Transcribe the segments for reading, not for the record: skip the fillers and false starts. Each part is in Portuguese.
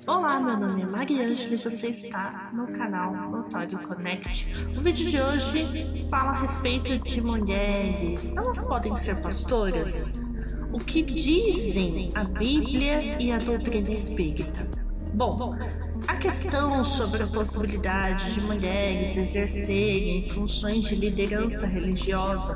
Olá, meu nome é Mariângela e você está no canal Notório Connect. O vídeo de hoje fala a respeito de mulheres. Elas podem ser pastoras? O que dizem a Bíblia e a doutrina espírita? Bom, a questão sobre a possibilidade de mulheres exercerem funções de liderança religiosa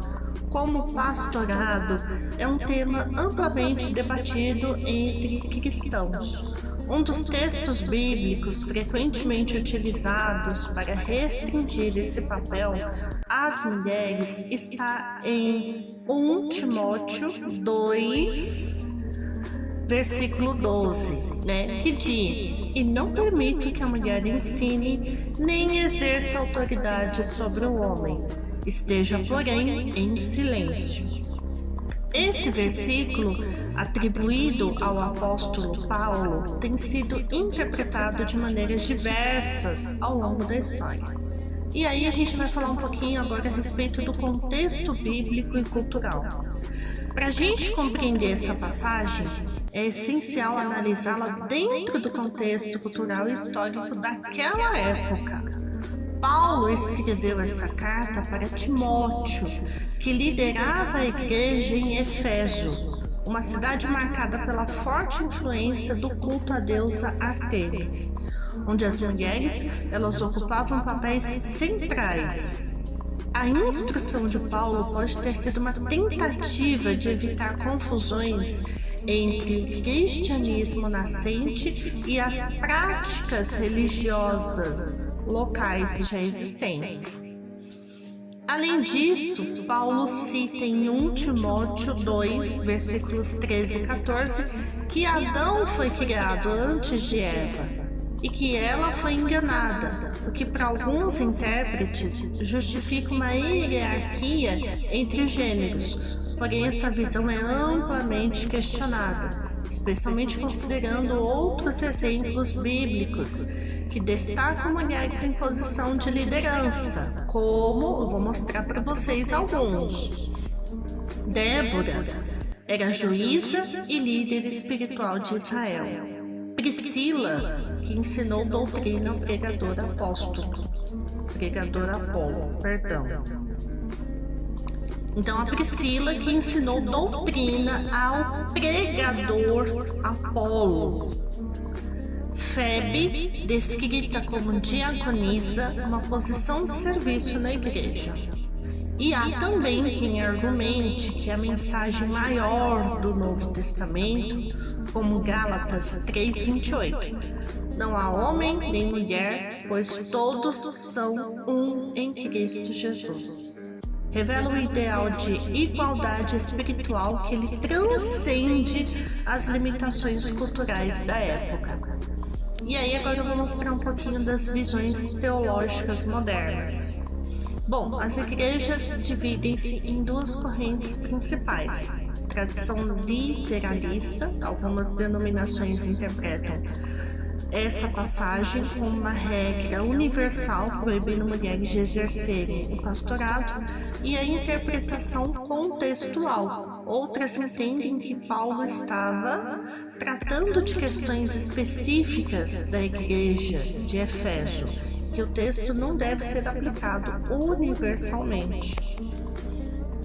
como pastorado é um tema amplamente debatido entre cristãos. Um dos textos bíblicos frequentemente utilizados para restringir esse papel às mulheres está em 1 Timóteo 2, versículo 12, que diz: "E não permito que a mulher ensine nem exerça autoridade sobre o homem, esteja, porém, em silêncio." Esse versículo, atribuído ao apóstolo Paulo, tem sido interpretado de maneiras diversas ao longo da história. E aí a gente vai falar um pouquinho agora a respeito do contexto bíblico e cultural. Para a gente compreender essa passagem, é essencial analisá-la dentro do contexto cultural e histórico daquela época. Paulo escreveu essa carta para Timóteo, que liderava a igreja em Éfeso, uma cidade marcada pela forte influência do culto à deusa Ártemis, onde as mulheres elas ocupavam papéis centrais. A instrução de Paulo pode ter sido uma tentativa de evitar confusões entre o cristianismo nascente e as práticas religiosas locais já existentes. Além disso, Paulo cita em 1 Timóteo 2, versículos 13 e 14, que Adão foi criado antes de Eva e que ela foi enganada, o que para alguns intérpretes justifica uma hierarquia entre os gêneros, porém essa visão é amplamente questionada, especialmente considerando outros exemplos bíblicos que destacam mulheres em posição de liderança, como eu vou mostrar para vocês alguns. Débora era juíza e líder espiritual de Israel. Priscila, que ensinou doutrina ao pregador Apolo. Então, a Priscila que ensinou doutrina ao pregador Apolo. Febe, descrita como diaconisa, uma posição de serviço na igreja. E há também quem argumente que a mensagem maior do Novo Testamento, como Gálatas 3:28, não há homem nem mulher, pois todos são um em Cristo Jesus. Revela o ideal de igualdade espiritual que ele transcende as limitações culturais da época. E aí agora eu vou mostrar um pouquinho das visões teológicas modernas. Bom, as igrejas dividem-se em duas correntes principais: tradição literalista. Algumas denominações interpretam essa passagem como uma regra universal proibindo mulheres de exercerem o pastorado, e a interpretação contextual. Outras entendem que Paulo estava tratando de questões específicas da igreja de Éfeso, que o texto não deve ser aplicado universalmente.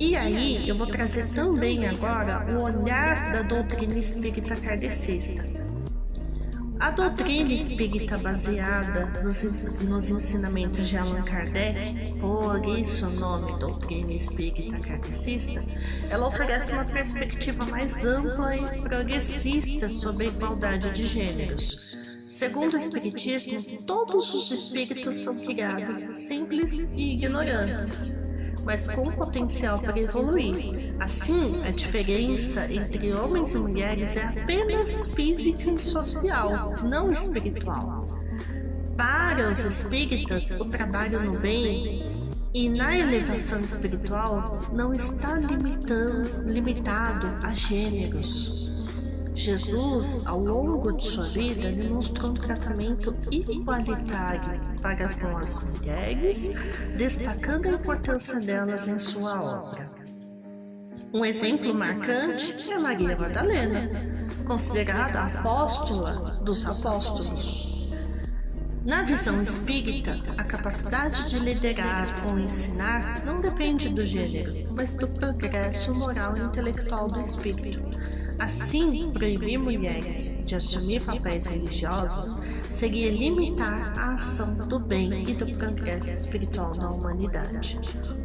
E aí eu vou trazer também agora o olhar da doutrina espírita kardecista. A doutrina espírita baseada nos ensinamentos de Allan Kardec, por isso o nome doutrina espírita kardecista, ela oferece uma perspectiva mais ampla e progressista sobre a igualdade de gêneros. Segundo o Espiritismo, todos os espíritos são criados simples e ignorantes, mas com potencial para evoluir. Assim, a diferença entre homens e mulheres é apenas física e social, não espiritual. Para os espíritas, o trabalho no bem e na elevação espiritual não está limitado a gêneros. Jesus, ao longo de sua vida, demonstrou um tratamento igualitário para com as mulheres, destacando a importância delas em sua obra. Um exemplo marcante é Maria Madalena. considerada a apóstola dos apóstolos. Na visão espírita, a capacidade de liderar ou ensinar não depende do gênero, mas do progresso moral e intelectual do espírito. Assim, proibir mulheres de assumir papéis religiosos seria limitar a ação do bem e do progresso espiritual da humanidade.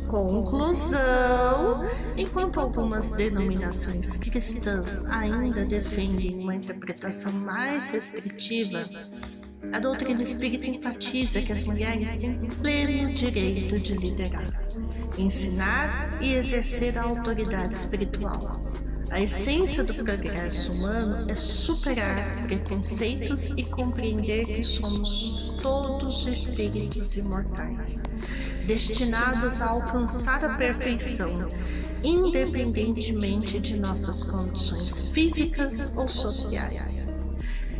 Conclusão: enquanto algumas denominações cristãs ainda defendem uma interpretação mais restritiva, a doutrina espírita enfatiza que as mulheres têm pleno direito de liderar, ensinar e exercer a autoridade espiritual. A essência do progresso humano é superar preconceitos e compreender que somos todos espíritos imortais, destinados a alcançar a perfeição, independentemente de nossas condições físicas ou sociais.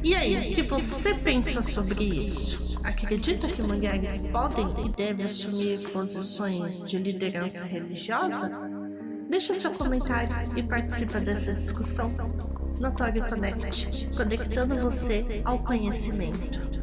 E aí, o que você pensa sobre isso? Acredita que mulheres podem e devem assumir posições de liderança religiosa? Deixa seu comentário e participa dessa discussão. Notório Connect, conectando você ao conhecimento.